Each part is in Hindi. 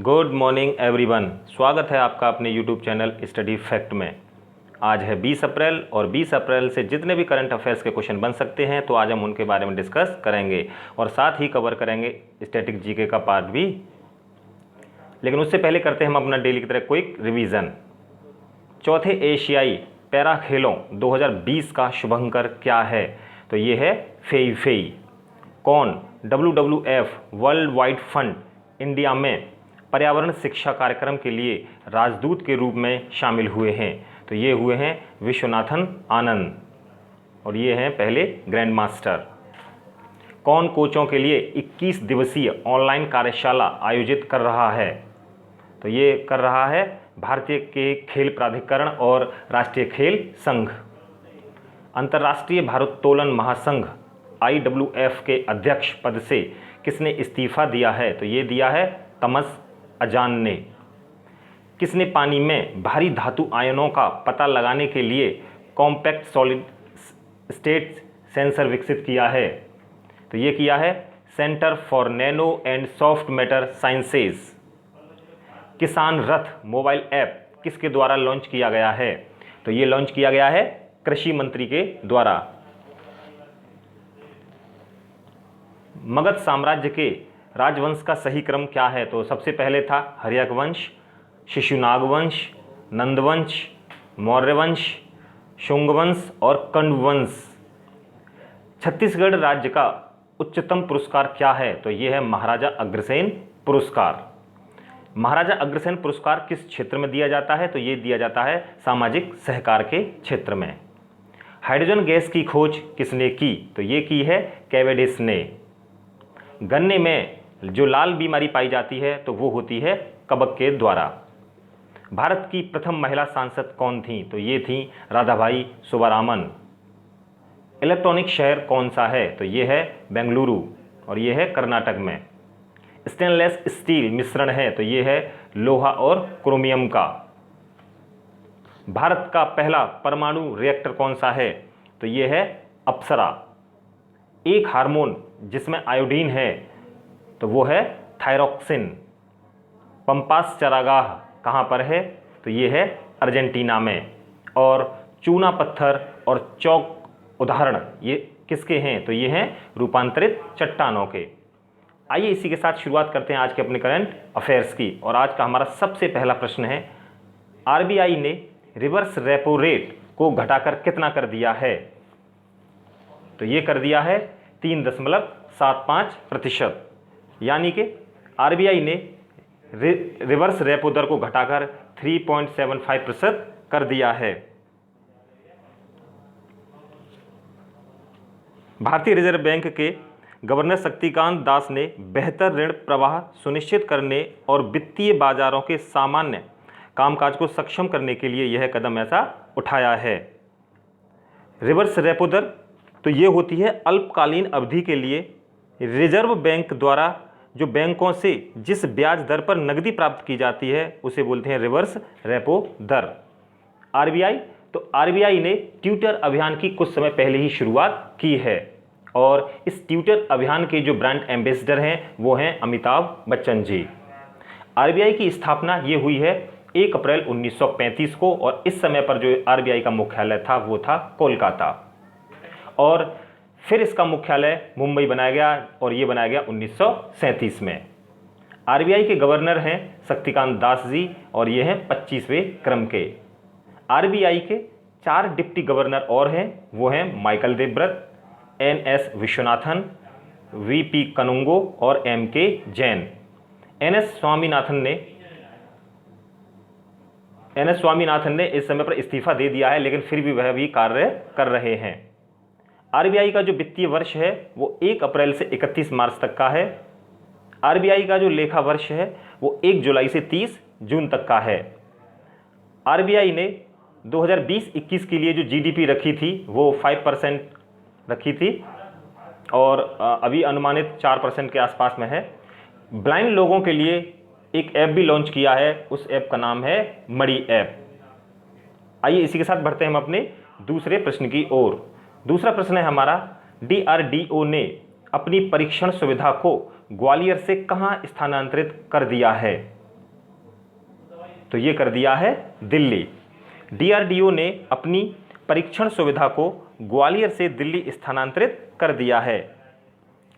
Good morning everyone. स्वागत है आपका अपने यूट्यूब चैनल स्टडी फैक्ट में। आज है 20 अप्रैल और 20 अप्रैल से जितने भी करंट अफेयर्स के क्वेश्चन बन सकते हैं तो आज हम उनके बारे में डिस्कस करेंगे और साथ ही कवर करेंगे स्टैटिक जीके का पार्ट भी। लेकिन उससे पहले करते हैं हम अपना डेली की तरह क्विक रिवीजन। चौथे एशियाई पैरा खेलों 2020 का शुभंकर क्या है? तो ये है फेई फेई। कौन WWF world wide fund India में पर्यावरण शिक्षा कार्यक्रम के लिए राजदूत के रूप में शामिल हुए हैं? तो ये हुए हैं विश्वनाथन आनंद और ये हैं पहले ग्रैंड मास्टर। कौन कोचों के लिए 21 दिवसीय ऑनलाइन कार्यशाला आयोजित कर रहा है? तो ये कर रहा है भारतीय के खेल प्राधिकरण और राष्ट्रीय खेल संघ। अंतर्राष्ट्रीय भारोत्तोलन महासंघ IWF के अध्यक्ष पद से किसने इस्तीफा दिया है? तो ये दिया है तमस अजान ने। किसने पानी में भारी धातु आयनों का पता लगाने के लिए कॉम्पैक्ट सॉलिड स्टेट सेंसर विकसित किया है? तो ये किया है centre for nano and soft matter sciences. किसान रथ मोबाइल ऐप किसके द्वारा लॉन्च किया गया है? तो ये लॉन्च किया गया है कृषि मंत्री के द्वारा। मगध साम्राज्य के राजवंश का सही क्रम क्या है? तो सबसे पहले था हर्यक वंश, शिशुनाग वंश, नंदवंश, मौर्य वंश, शुंग वंश और कण्व वंश। छत्तीसगढ़ राज्य का उच्चतम पुरस्कार क्या है? तो ये है महाराजा अग्रसेन पुरस्कार। महाराजा अग्रसेन पुरस्कार किस क्षेत्र में दिया जाता है? तो ये दिया जाता है सामाजिक सहकार के क्षेत्र में। हाइड्रोजन गैस की खोज किसने की? तो ये की है कैवेडिस ने। गन्ने में जो लाल बीमारी पाई जाती है तो वो होती है कबक के द्वारा। भारत की प्रथम महिला सांसद कौन थी? तो ये थी राधाबाई सुब्बारामन। इलेक्ट्रॉनिक शहर कौन सा है? तो ये है बेंगलुरु और ये है कर्नाटक में। स्टेनलेस स्टील मिश्रण है तो ये है लोहा और क्रोमियम का। भारत का पहला परमाणु रिएक्टर कौन सा है? तो ये है अप्सरा। एक हार्मोन जिसमें आयोडीन है तो वो है थायरोक्सिन। पंपास चरागाह कहाँ पर है? तो ये है अर्जेंटीना में। और चूना पत्थर और चौक उदाहरण ये किसके हैं? तो ये हैं रूपांतरित चट्टानों के। आइए इसी के साथ शुरुआत करते हैं आज के अपने करंट अफेयर्स की। और आज का हमारा सबसे पहला प्रश्न है, RBI ने रिवर्स रेपो रेट को घटाकर कितना कर दिया है? तो ये कर दिया है 3.75%। यानी कि RBI ने रिवर्स रेपो दर को घटाकर 3.75% कर दिया है। भारतीय रिजर्व बैंक के गवर्नर शक्तिकांत दास ने बेहतर ऋण प्रवाह सुनिश्चित करने और वित्तीय बाजारों के सामान्य कामकाज को सक्षम करने के लिए यह कदम ऐसा उठाया है। रिवर्स रेपो दर तो ये होती है अल्पकालीन अवधि के लिए रिजर्व बैंक द्वारा जो बैंकों से जिस ब्याज दर पर नकदी प्राप्त की जाती है उसे बोलते हैं रिवर्स रेपो दर। RBI ने ट्विटर अभियान की कुछ समय पहले ही शुरुआत की है और इस ट्विटर अभियान के जो ब्रांड एम्बेसडर हैं वो हैं अमिताभ बच्चन जी। RBI की स्थापना ये हुई है 1 अप्रैल 1935 को और इस समय पर जो RBI का मुख्यालय था वो था कोलकाता और फिर इसका मुख्यालय मुंबई बनाया गया और ये बनाया गया 1937 में। RBI के गवर्नर हैं शक्तिकांत दास जी और ये हैं 25वें क्रम के। RBI के 4 डिप्टी गवर्नर और हैं, वो हैं Michael Devavrat, NS Viswanathan, VP Kanungo और MK जैन। NS स्वामीनाथन ने इस समय पर इस्तीफा दे दिया है लेकिन फिर भी वह भी कार्य कर रहे हैं। RBI का जो वित्तीय वर्ष है वो 1 अप्रैल से 31 मार्च तक का है। RBI का जो लेखा वर्ष है वो 1 जुलाई से 30 जून तक का है। RBI ने 2020-21 के लिए जो GDP रखी थी वो 5% रखी थी और अभी अनुमानित 4% के आसपास में है। ब्लाइंड लोगों के लिए एक ऐप भी लॉन्च किया है, उस ऐप का नाम है मड़ी ऐप। आइए इसी के साथ बढ़ते हैं हम अपने दूसरे प्रश्न की ओर। दूसरा प्रश्न है हमारा, DRDO ने अपनी परीक्षण सुविधा को ग्वालियर से कहाँ स्थानांतरित कर दिया है? तो ये कर दिया है दिल्ली। डीआरडीओ ने अपनी परीक्षण सुविधा को ग्वालियर से दिल्ली स्थानांतरित कर दिया है।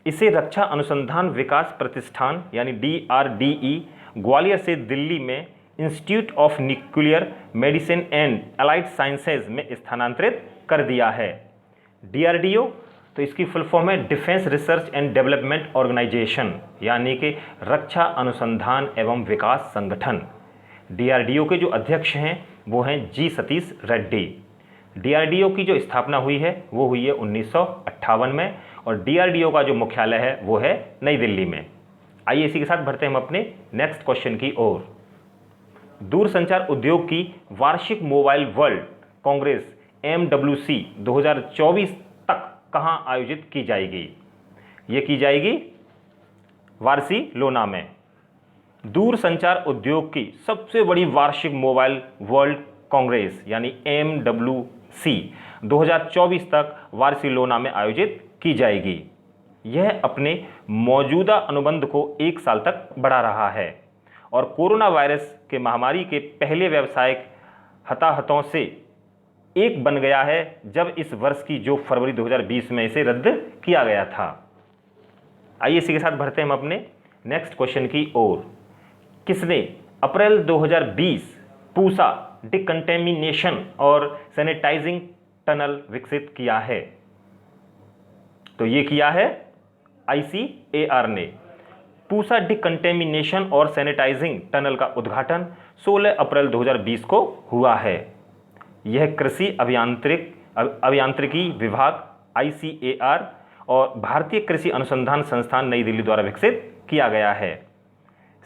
इसे रक्षा अनुसंधान विकास प्रतिष्ठान यानी DRDE ग्वालियर से दिल्ली में institute of nuclear medicine and allied sciences में स्थानांतरित कर दिया है। डीआरडीओ तो इसकी फुल फॉर्म है defence research and development organisation, यानी कि रक्षा अनुसंधान एवं विकास संगठन। डीआरडीओ के जो अध्यक्ष हैं वो हैं जी सतीश रेड्डी। डीआरडीओ की जो स्थापना हुई है वो हुई है 1958 में और डीआरडीओ का जो मुख्यालय है वो है नई दिल्ली में। आइए इसी के साथ बढ़ते हैं हम अपने नेक्स्ट क्वेश्चन की ओर। दूरसंचार उद्योग की वार्षिक मोबाइल वर्ल्ड कांग्रेस MWC 2024 तक कहां आयोजित की जाएगी? ये की जाएगी बार्सिलोना में। दूरसंचार उद्योग की सबसे बड़ी वार्षिक मोबाइल वर्ल्ड कांग्रेस यानी MWC 2024 तक बार्सिलोना में आयोजित की जाएगी। यह अपने मौजूदा अनुबंध को 1 साल तक बढ़ा रहा है और कोरोना वायरस के महामारी के पहले व्यावसायिक हताहतों से एक बन गया है, जब इस वर्ष की जो फरवरी 2020 में इसे रद्द किया गया था। आइए इसी के साथ बढ़ते हैं हम अपने नेक्स्ट क्वेश्चन की ओर। किसने अप्रैल 2020 पूसा डिकंटेमिनेशन और सैनिटाइजिंग टनल विकसित किया है? तो ये किया है ICAR ने। पूसा डिकंटेमिनेशन और सैनिटाइजिंग टनल का उद्घाटन 16 अप्रैल 2020 को हुआ है। यह कृषि अभियांत्रिकी विभाग ICAR और भारतीय कृषि अनुसंधान संस्थान नई दिल्ली द्वारा विकसित किया गया है।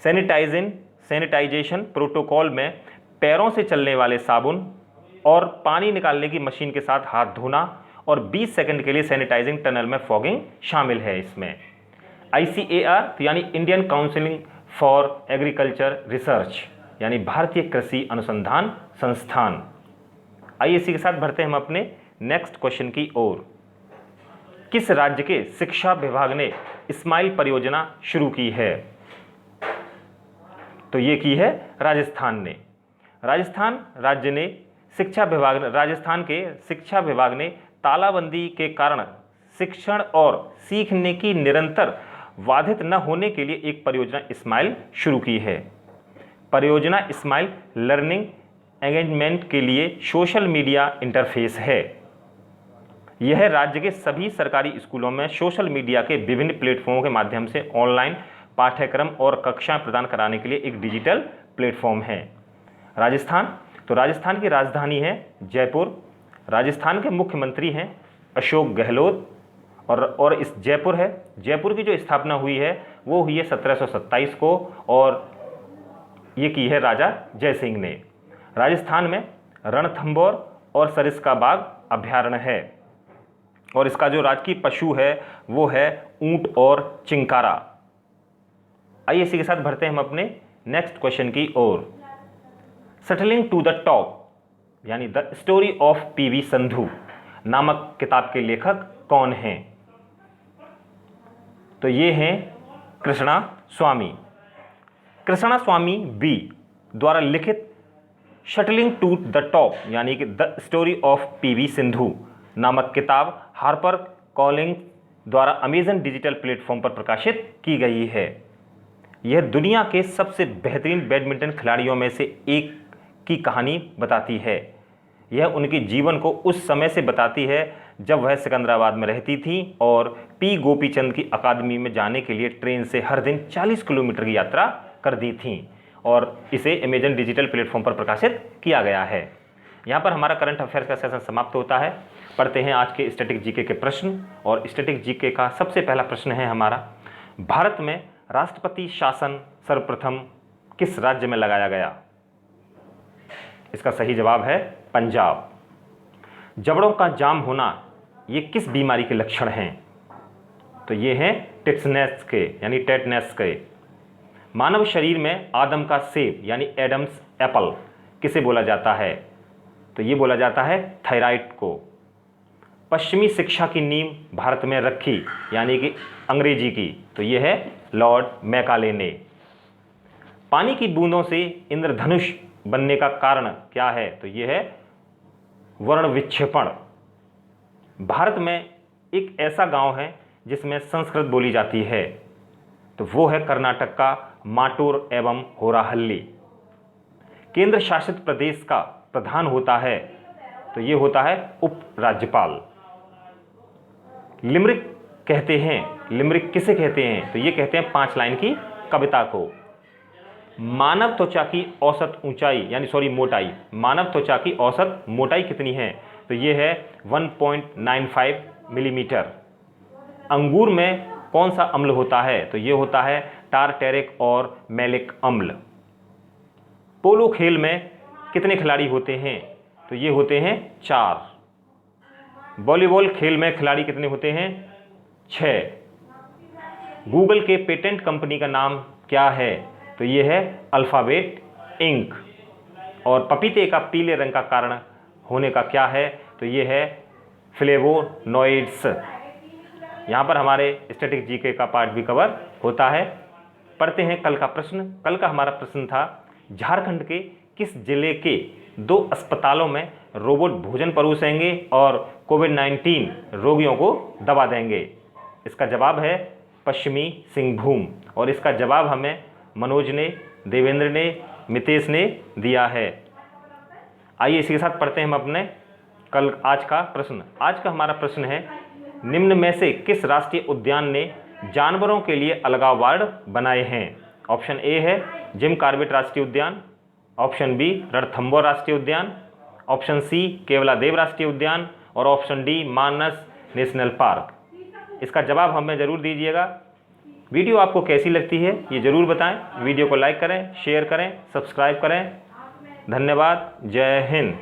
सैनिटाइजेशन प्रोटोकॉल में पैरों से चलने वाले साबुन और पानी निकालने की मशीन के साथ हाथ धोना और 20 सेकंड के लिए सैनिटाइजिंग टनल में फॉगिंग शामिल है। इसमें ICAR यानी Indian council for agriculture research यानी भारतीय कृषि अनुसंधान संस्थान। आइए इसी के साथ बढ़ते हैं हम अपने नेक्स्ट क्वेश्चन की ओर। किस राज्य के शिक्षा विभाग ने स्माइल परियोजना शुरू की है? तो ये की है राजस्थान ने। राजस्थान के शिक्षा विभाग ने तालाबंदी के कारण शिक्षण और सीखने की निरंतर बाधित न होने के लिए एक परियोजना स्माइल शुरू की है। परियोजना स्माइल लर्निंग एंगेजमेंट के लिए सोशल मीडिया इंटरफेस है। यह राज्य के सभी सरकारी स्कूलों में सोशल मीडिया के विभिन्न प्लेटफॉर्मों के माध्यम से ऑनलाइन पाठ्यक्रम और कक्षाएं प्रदान कराने के लिए एक डिजिटल प्लेटफॉर्म है। राजस्थान की राजधानी है जयपुर। राजस्थान के मुख्यमंत्री हैं अशोक गहलोत और इस जयपुर की जो स्थापना हुई है वो हुई है 1727 को और ये की है राजा जयसिंह ने। राजस्थान में रणथंभौर और सरिस्का बाग अभ्यारण्य है और इसका जो राजकीय पशु है वो है ऊंट और चिंकारा। आइए इसी के साथ बढ़ते हैं हम अपने नेक्स्ट क्वेश्चन की ओर। सेटलिंग टू द टॉप यानी the story of PV Sandhu नामक किताब के लेखक कौन हैं? तो ये हैं कृष्णा स्वामी B द्वारा लिखित शटलिंग टू द टॉप यानी कि the story of PV Sindhu नामक किताब हार्पर कॉलिंग्स द्वारा अमेजन डिजिटल प्लेटफॉर्म पर प्रकाशित की गई है। यह दुनिया के सबसे बेहतरीन बैडमिंटन खिलाड़ियों में से एक की कहानी बताती है। यह उनके जीवन को उस समय से बताती है जब वह सिकंदराबाद में रहती थी और P गोपीचंद की अकादमी में जाने के लिए ट्रेन से हर दिन 40 किलोमीटर की यात्रा कर दी थी और इसे अमेजन डिजिटल प्लेटफॉर्म पर प्रकाशित किया गया है। यहाँ पर हमारा करंट अफेयर्स का सेशन समाप्त होता है। पढ़ते हैं आज के स्टैटिक जीके के प्रश्न और स्टैटिक जीके का सबसे पहला प्रश्न है हमारा, भारत में राष्ट्रपति शासन सर्वप्रथम किस राज्य में लगाया गया? इसका सही जवाब है पंजाब। जबड़ों का जाम होना ये किस बीमारी के लक्षण हैं? तो ये हैं टेटनेस के। मानव शरीर में आदम का सेब यानी एडम्स एप्पल किसे बोला जाता है? तो ये बोला जाता है थायराइड को। पश्चिमी शिक्षा की नींव भारत में रखी यानी कि अंग्रेजी की, तो ये है लॉर्ड मैकाले ने। पानी की बूंदों से इंद्रधनुष बनने का कारण क्या है? तो ये है वर्ण विक्षेपण। भारत में एक ऐसा गांव है जिसमें संस्कृत बोली जाती है, तो वो है कर्नाटक का माटूर एवं होराहल्ली। केंद्र शासित प्रदेश का प्रधान होता है, तो ये होता है उप राज्यपाल। लिमरिक कहते हैं, लिमरिक किसे कहते हैं? तो ये कहते हैं 5 लाइन की कविता को। मानव त्वचा की औसत ऊंचाई यानी मोटाई, मानव त्वचा की औसत मोटाई कितनी है? तो ये है 1.95 मिलीमीटर। अंगूर में कौन सा अम्ल होता है? तो ये होता है टारटेरिक और मैलिक अम्ल। पोलो खेल में कितने खिलाड़ी होते हैं? तो ये होते हैं 4। वॉलीबॉल खेल में खिलाड़ी कितने होते हैं? 6। गूगल के पेटेंट कंपनी का नाम क्या है? तो ये है अल्फाबेट इंक। और पपीते का पीले रंग का कारण होने का क्या है? तो ये है फ्लेवोनॉइड्स। यहाँ पर हमारे स्टैटिक जीके का पार्ट भी कवर होता है। पढ़ते हैं कल का प्रश्न। कल का हमारा प्रश्न था, झारखंड के किस जिले के 2 अस्पतालों में रोबोट भोजन परोसेंगे और कोविड-19 रोगियों को दवा देंगे? इसका जवाब है पश्चिमी सिंहभूम। और इसका जवाब हमें मनोज ने, देवेंद्र ने, मितेश ने दिया है। आइए इसी के साथ पढ़ते हैं हम अपने आज का प्रश्न। आज का हमारा प्रश्न है, निम्न में से किस राष्ट्रीय उद्यान ने जानवरों के लिए अलगाव वार्ड बनाए हैं? ऑप्शन ए है जिम कॉर्बेट राष्ट्रीय उद्यान, ऑप्शन बी रणथंभौर राष्ट्रीय उद्यान, ऑप्शन सी केवलादेव राष्ट्रीय उद्यान और ऑप्शन डी मानस नेशनल पार्क। इसका जवाब हमें ज़रूर दीजिएगा। वीडियो आपको कैसी लगती है ये ज़रूर बताएं। वीडियो को लाइक करें, शेयर करें, सब्सक्राइब करें। धन्यवाद। जय हिंद।